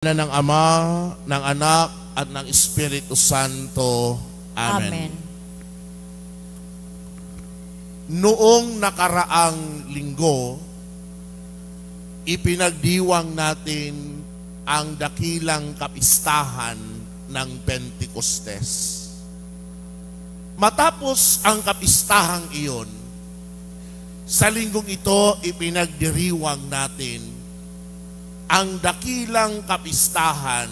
Ng Ama, ng Anak, at ng Espiritu Santo. Amen. Noong nakaraang linggo, ipinagdiwang natin ang dakilang kapistahan ng Pentecostes. Matapos ang kapistahang iyon, sa linggong ito ipinagdiriwang natin ang dakilang kapistahan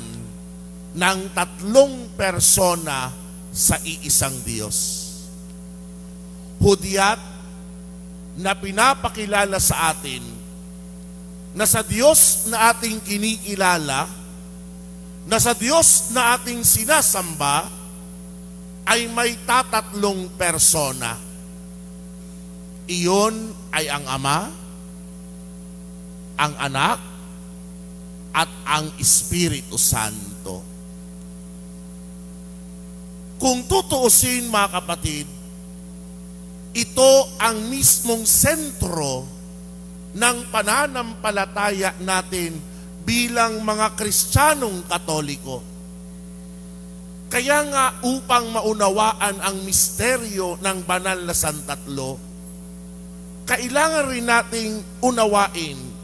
ng tatlong persona sa iisang Diyos. Hudyat na pinapakilala sa atin na sa Diyos na ating kinikilala, na sa Diyos na ating sinasamba, ay may tatatlong persona. Iyon ay ang Ama, ang Anak, at ang Espiritu Santo. Kung tutuusin, mga kapatid, ito ang mismong sentro ng pananampalataya natin bilang mga Kristiyanong Katoliko. Kaya nga upang maunawaan ang misteryo ng banal na Santatlo, kailangan rin nating unawain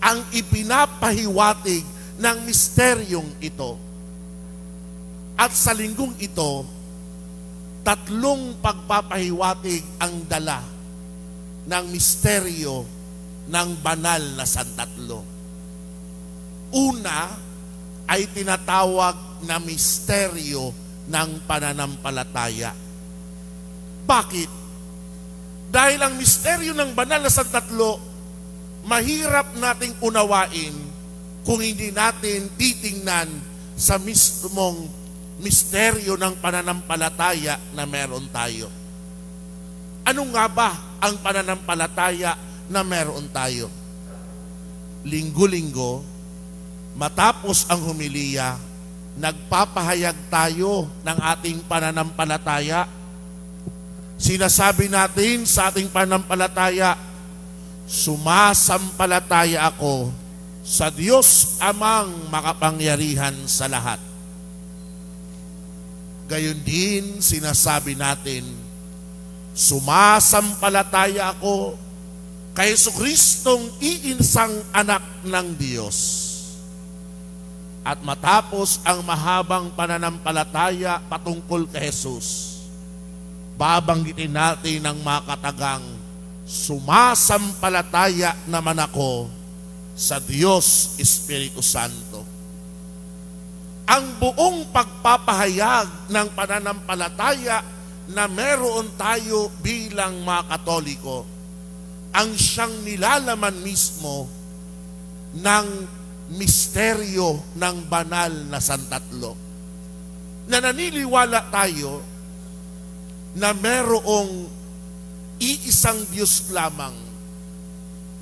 ang ipinapahiwatig ng misteryong ito. At sa linggong ito, tatlong pagpapahiwatig ang dala ng misteryo ng banal na Santatlo. Una ay tinatawag na misteryo ng pananampalataya. Bakit? Dahil ang misteryo ng banal na Santatlo mahirap nating unawain kung hindi natin titingnan sa mismong misteryo ng pananampalataya na meron tayo. Ano nga ba ang pananampalataya na meron tayo? Linggo-linggo, matapos ang humilya, nagpapahayag tayo ng ating pananampalataya. Sinasabi natin sa ating pananampalataya, sumasampalataya ako sa Diyos Amang makapangyarihan sa lahat. Gayon din sinasabi natin, sumasampalataya ako kay Jesucristong iinsang anak ng Diyos. At matapos ang mahabang pananampalataya patungkol kay Jesus, babanggitin natin ang makatagang, sumasampalataya naman ako sa Diyos Espiritu Santo. Ang buong pagpapahayag ng pananampalataya na meron tayo bilang mga Katoliko, ang siyang nilalaman mismo ng misteryo ng banal na Santatlo. Na naniniwala tayo na merong iisang Diyos lamang,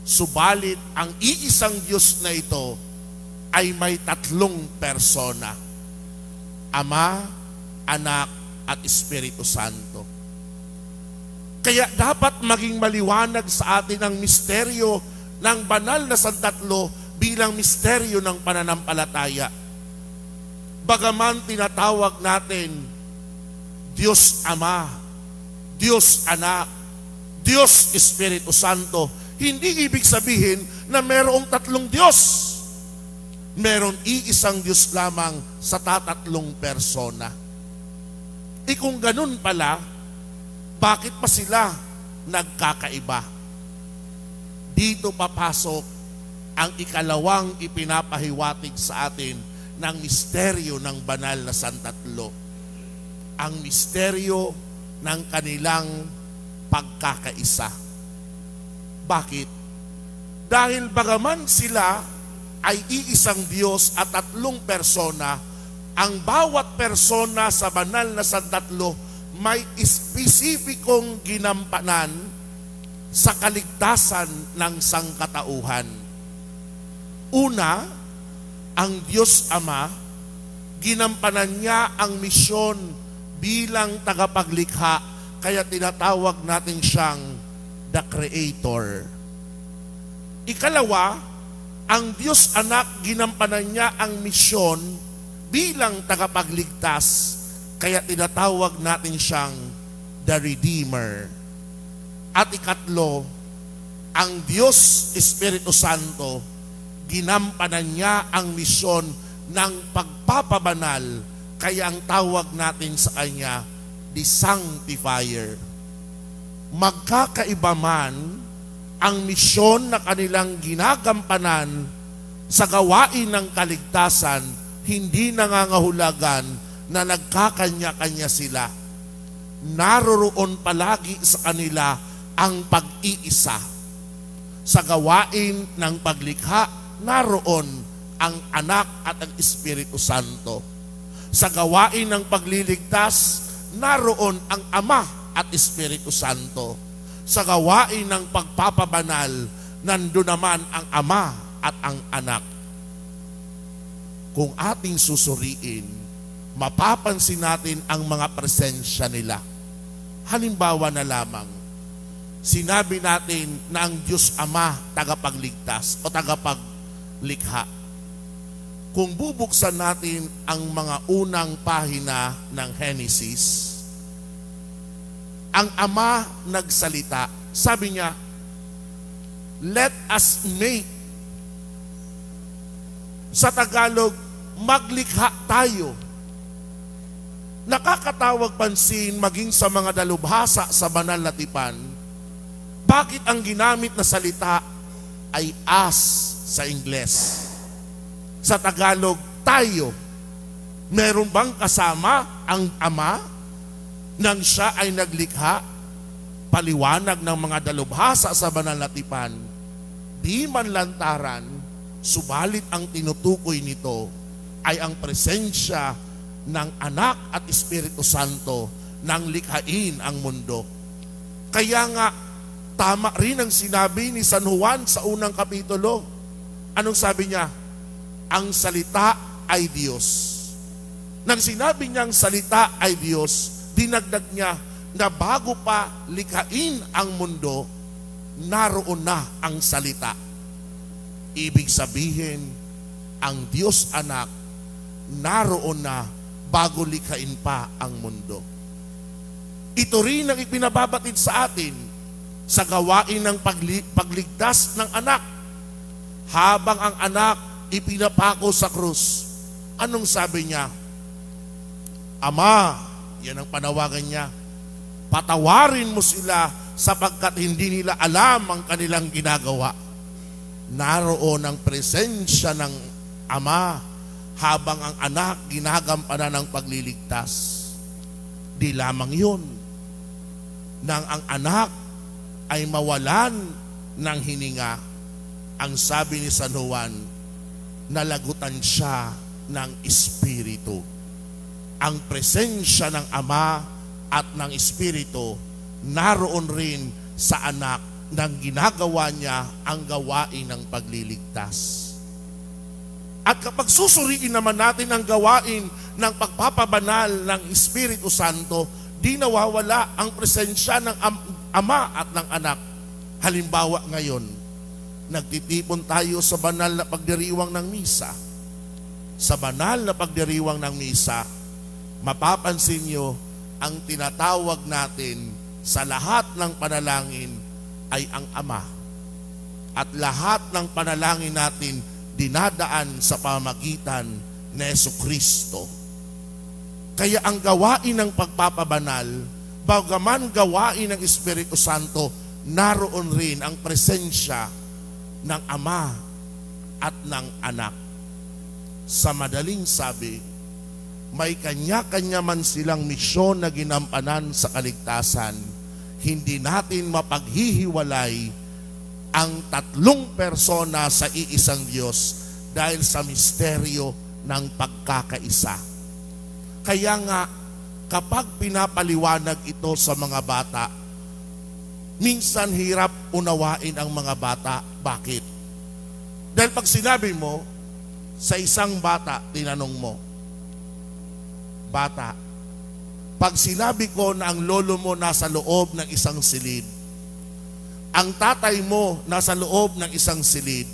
subalit ang iisang Diyos na ito ay may tatlong persona: Ama, Anak, at Espiritu Santo. Kaya dapat maging maliwanag sa atin ang misteryo ng banal na Santatlo bilang misteryo ng pananampalataya. Bagaman tinatawag natin Diyos Ama, Diyos Anak, Diyos Espiritu Santo, hindi ibig sabihin na mayroong tatlong Diyos. Meron iisang Diyos lamang sa tatatlong persona. Kung ganun pala, bakit pa sila nagkakaiba? Dito papasok ang ikalawang ipinapahiwatig sa atin ng misteryo ng banal na Santatlo. Ang misteryo ng kanilang pagkakaisa. Bakit? Dahil bagaman sila ay iisang Diyos at tatlong persona, ang bawat persona sa banal na Santatlo may espesipikong ginampanan sa kaligtasan ng sangkatauhan. Una, ang Diyos Ama, ginampanan niya ang misyon bilang tagapaglikha. Kaya tinatawag natin siyang the Creator. Ikalawa, Ang Diyos Anak, ginampanan niya ang misyon bilang tagapagligtas, kaya tinatawag natin siyang the Redeemer. At ikatlo, ang Diyos Espiritu Santo, ginampanan niya ang misyon ng pagpapabanal, kaya ang tawag natin sa Kanya, the Sanctifier. Magkakaiba man ang misyon na kanilang ginagampanan sa gawain ng kaligtasan, hindi nangangahulugan na nagkakanya-kanya sila. Naroroon palagi sa kanila ang pag-iisa. Sa gawain ng paglikha, naroon ang Anak at ang Espiritu Santo. Sa gawain ng pagliligtas, naroon ang Ama at Espiritu Santo. Sa gawain ng pagpapabanal, nandun naman ang Ama at ang Anak. Kung ating susuriin, mapapansin natin ang mga presensya nila. Halimbawa na lamang, sinabi natin na ang Diyos Ama tagapagligtas o tagapaglikha. Kung bubuksan natin ang mga unang pahina ng Genesis, ang Ama nagsalita. Sabi niya, let us make. Sa Tagalog, maglikha tayo. Nakakatawag pansin maging sa mga dalubhasa sa banal na tipan, bakit ang ginamit na salita ay us sa Ingles? Sa Tagalog, tayo. Meron bang kasama ang Ama nang siya ay naglikha? Paliwanag ng mga dalubhasa sa banal na tipan, di man lantaran, subalit ang tinutukoy nito ay ang presensya ng Anak at Espiritu Santo nang likhain ang mundo. Kaya nga, tama rin ang sinabi ni San Juan sa unang kapitulo. Anong sabi niya? Ang salita ay Diyos. Nang sinabi niyang salita ay Diyos, dinagdag niya na bago pa likhain ang mundo, naroon na ang salita. Ibig sabihin, ang Diyos Anak naroon na bago likhain pa ang mundo. Ito rin ang ipinababatid sa atin sa gawain ng pagligtas ng anak. Habang ang anak ipinapako sa krus, anong sabi niya? Ama, yan ang panawagan niya, patawarin mo sila sapagkat hindi nila alam ang kanilang ginagawa. Naroon ang presensya ng Ama habang ang anak ginagampanan ng pagliligtas. Di lamang yun, nang ang anak ay mawalan ng hininga, ang sabi ni San Juan, nalagutan siya ng Espiritu. Ang presensya ng Ama at ng Espiritu naroon rin sa anak nang ginagawa niya ang gawain ng pagliligtas. At kapag susuriin naman natin ang gawain ng pagpapabanal ng Espiritu Santo, di nawawala ang presensya ng Ama at ng Anak. Halimbawa ngayon, nagtitipon tayo sa banal na pagdiriwang ng misa. Sa banal na pagdiriwang ng misa, mapapansin nyo, ang tinatawag natin sa lahat ng panalangin ay ang Ama. At lahat ng panalangin natin dinadaan sa pamagitan ni Jesucristo. Kaya ang gawain ng pagpapabanal, bagaman gawain ng Espiritu Santo, naroon rin ang presensya ng Ama at ng Anak. Sa madaling sabi, may kanya-kanya man silang misyon na ginampanan sa kaligtasan. Hindi natin mapaghihiwalay ang tatlong persona sa iisang Diyos dahil sa misteryo ng pagkakaisa. Kaya nga, kapag pinapaliwanag ito sa mga bata, minsan hirap unawain ang mga bata. Bakit? Dahil pag sinabi mo sa isang bata, tinanong mo, bata, pag sinabi ko na ang lolo mo nasa loob ng isang silid, ang tatay mo nasa loob ng isang silid,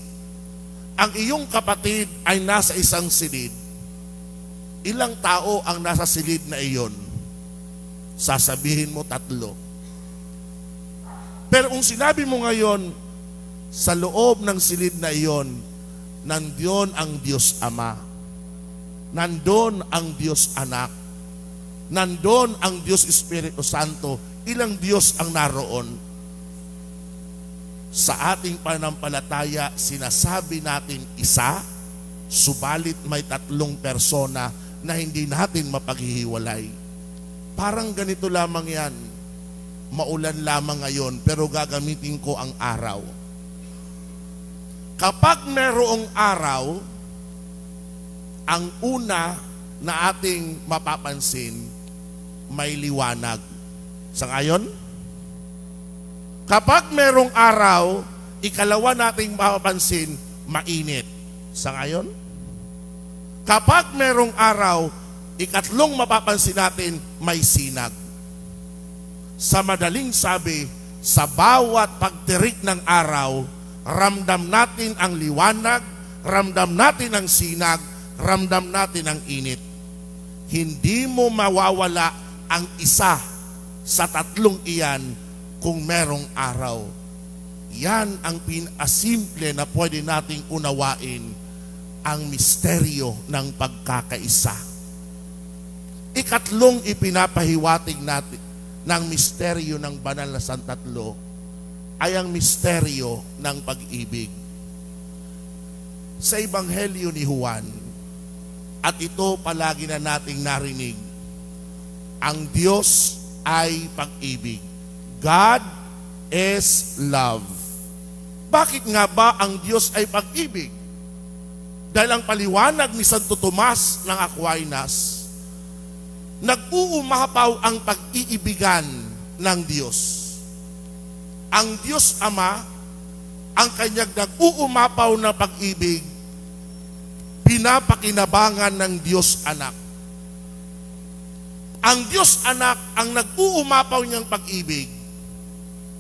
ang iyong kapatid ay nasa isang silid, ilang tao ang nasa silid na iyon? Sasabihin mo 3. Pero kung sinabi mo ngayon, sa loob ng silid na iyon, nandiyon ang Diyos Ama, nandoon ang Diyos Anak, nandoon ang Diyos Espiritu Santo, ilang Diyos ang naroon? Sa ating pananampalataya, sinasabi natin isa, subalit may 3 persona na hindi natin mapaghihiwalay. Parang ganito lamang yan. Maulan lamang ngayon, pero gagamitin ko ang araw. Kapag merong araw, ang una na ating mapapansin, may liwanag. Sangayon? Kapag merong araw, ikalawa nating mapapansin, mainit. Sangayon? Kapag merong araw, ikatlong mapapansin natin, may sinag. Sa madaling sabi, sa bawat pagtirik ng araw, ramdam natin ang liwanag, ramdam natin ang sinag, ramdam natin ang init. Hindi mo mawawala ang isa sa 3 iyan kung merong araw. Yan ang pinasimple na pwede nating unawain, ang misteryo ng pagkakaisa. Ikatlong ipinapahiwatig natin ng misteryo ng banal na Santatlo ay ang misteryo ng pag-ibig. Sa Ebanghelyo ni Juan, at ito palagi na nating narinig, ang Diyos ay pag-ibig. God is love. Bakit nga ba ang Diyos ay pag-ibig? Dahil ang paliwanag ni Santo Tomas ng Aquinas, nag-uumapaw ang pag-iibigan ng Diyos. Ang Diyos Ama, ang kanyang nag-uumapaw na pag-ibig, pinapakinabangan ng Diyos Anak. Ang Diyos Anak, ang nag-uumapaw niyang pag-ibig,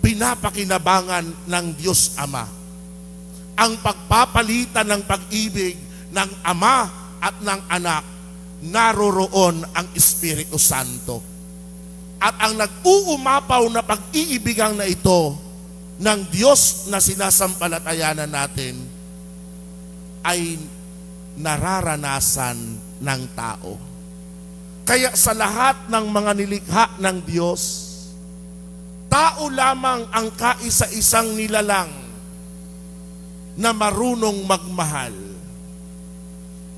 pinapakinabangan ng Diyos Ama. Ang pagpapalitan ng pag-ibig ng Ama at ng Anak, naroroon ang Espiritu Santo. At ang nag-uumapaw na pag-iibigang na ito ng Diyos na sinasampalatayanan natin ay nararanasan ng tao. Kaya sa lahat ng mga nilikha ng Diyos, tao lamang ang kaisa-isang nilalang na marunong magmahal.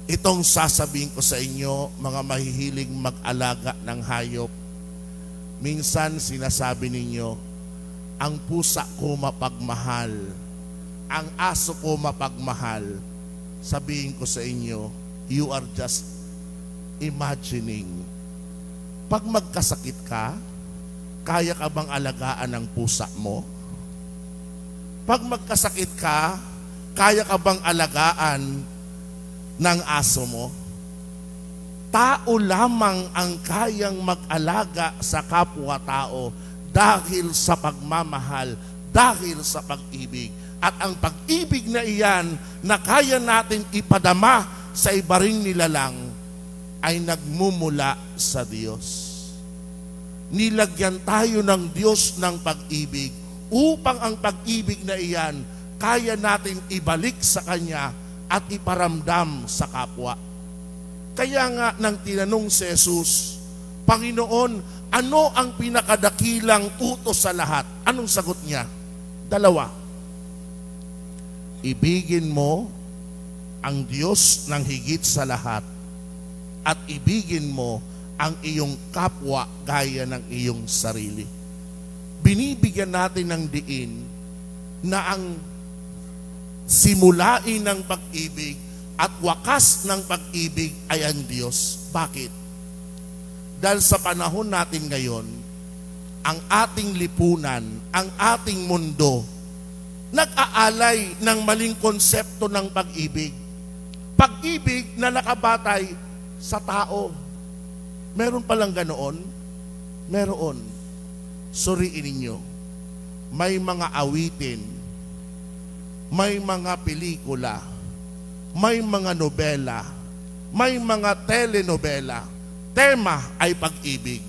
Itong sasabihin ko sa inyo, mga mahihiling mag-alaga ng hayop. Minsan sinasabi ninyo, ang pusa ko mapagmahal, ang aso ko mapagmahal. Sabihin ko sa inyo, you are just imagining. Pag magkasakit ka, kaya ka bang alagaan ng pusa mo? Pag magkasakit ka, kaya ka bang alagaan ng aso mo? Tao lamang ang kayang mag-alaga sa kapwa-tao dahil sa pagmamahal, dahil sa pag-ibig. At ang pag-ibig na iyan na kaya natin ipadama sa iba ring nilalang ay nagmumula sa Diyos. Nilagyan tayo ng Diyos ng pag-ibig upang ang pag-ibig na iyan kaya natin ibalik sa Kanya at iparamdam sa kapwa. Kaya nga nang tinanong si Jesus, Panginoon, ano ang pinakadakilang utos sa lahat? Anong sagot niya? 2. Ibigin mo ang Diyos ng higit sa lahat at ibigin mo ang iyong kapwa gaya ng iyong sarili. Binibigyan natin ng diin na ang simulain ng pag-ibig at wakas ng pag-ibig ay ang Diyos. Bakit? Dahil sa panahon natin ngayon, ang ating lipunan, ang ating mundo, nag-aalay ng maling konsepto ng pag-ibig. Pag-ibig na nakabatay sa tao. Meron palang ganoon? Meron. Suriin ninyo. May mga awitin, may mga pelikula, may mga nobela, may mga telenovela. Tema ay pag-ibig.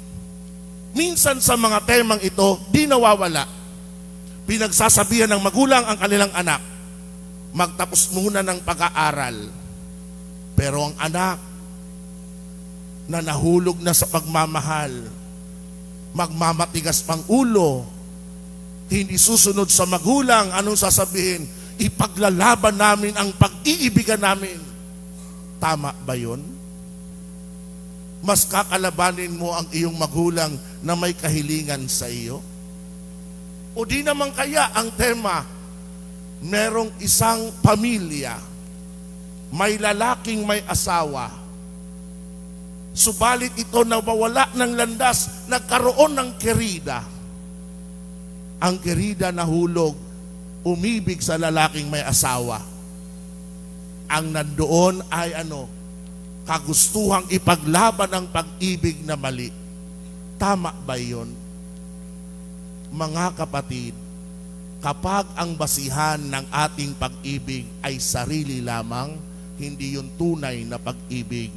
Minsan sa mga temang ito, di nawawala. Pinagsasabihan ng magulang ang kanilang anak, magtapos muna ng pag-aaral. Pero ang anak na nahulog na sa pagmamahal, magmamatigas pang ulo, hindi susunod sa magulang, anong sasabihin? Ipaglalaban namin ang pag-iibigan namin. Tama ba yun? Mas kakalabanin mo ang iyong magulang na may kahilingan sa iyo? O di naman kaya ang tema, merong isang pamilya, may lalaking may asawa, subalit ito nawawala ng landas, nagkaroon ng kerida. Ang kerida nahulog, umibig sa lalaking may asawa. Ang nandoon ay kagustuhang ipaglaban ang pag-ibig na mali. Tama ba yun? Mga kapatid, kapag ang basihan ng ating pag-ibig ay sarili lamang, hindi yun tunay na pag-ibig.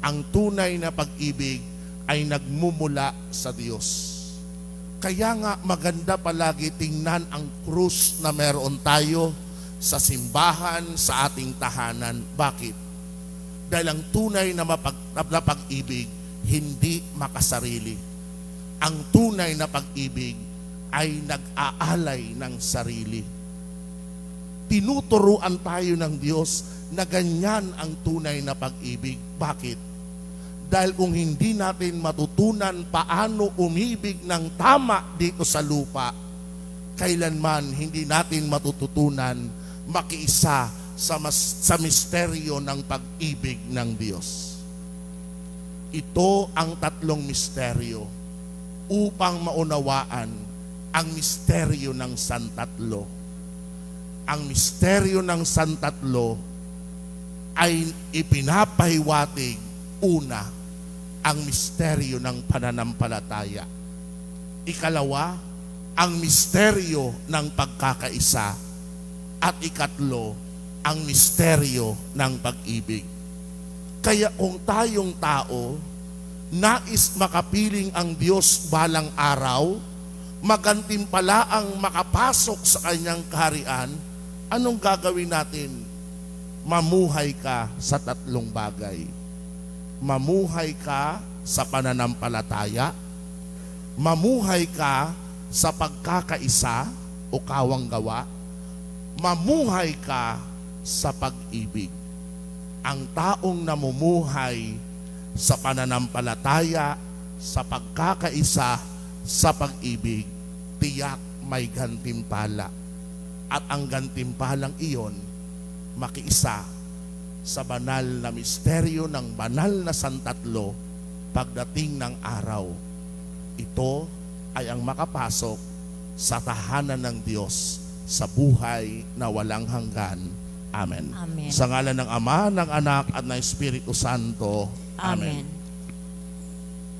Ang tunay na pag-ibig ay nagmumula sa Diyos. Kaya nga maganda palagi tingnan ang krus na meron tayo sa simbahan, sa ating tahanan. Bakit? Dahil ang tunay na pag-ibig, hindi makasarili. Ang tunay na pag-ibig ay nag-aalay ng sarili. Tinuturuan tayo ng Diyos na ganyan ang tunay na pag-ibig. Bakit? Dahil kung hindi natin matutunan paano umibig ng tama dito sa lupa, kailanman hindi natin matututunan makiisa sa misteryo ng pag-ibig ng Diyos. Ito ang tatlong misteryo upang maunawaan ang misteryo ng Santatlo. Ang misteryo ng Santatlo ay ipinapahiwatig una, ang misteryo ng pananampalataya. Ikalawa, ang misteryo ng pagkakaisa. At ikatlo, ang misteryo ng pag-ibig. Kaya kung tayong tao, nais makapiling ang Diyos balang araw, magantimpala ang makapasok sa kanyang kaharian, anong gagawin natin? Mamuhay ka sa tatlong bagay. Mamuhay ka sa pananampalataya, mamuhay ka sa pagkakaisa o kawang-gawa, mamuhay ka sa pag-ibig. Ang taong namumuhay sa pananampalataya, sa pagkakaisa, sa pag-ibig, tiyak may gantimpala. At ang gantimpalang iyon, makiisa sa banal na misteryo ng banal na Santatlo pagdating ng araw. Ito ay ang makapasok sa tahanan ng Diyos sa buhay na walang hanggan. Amen. Amen. Sa ngalan ng Ama, ng Anak, at ng Espiritu Santo. Amen. Amen.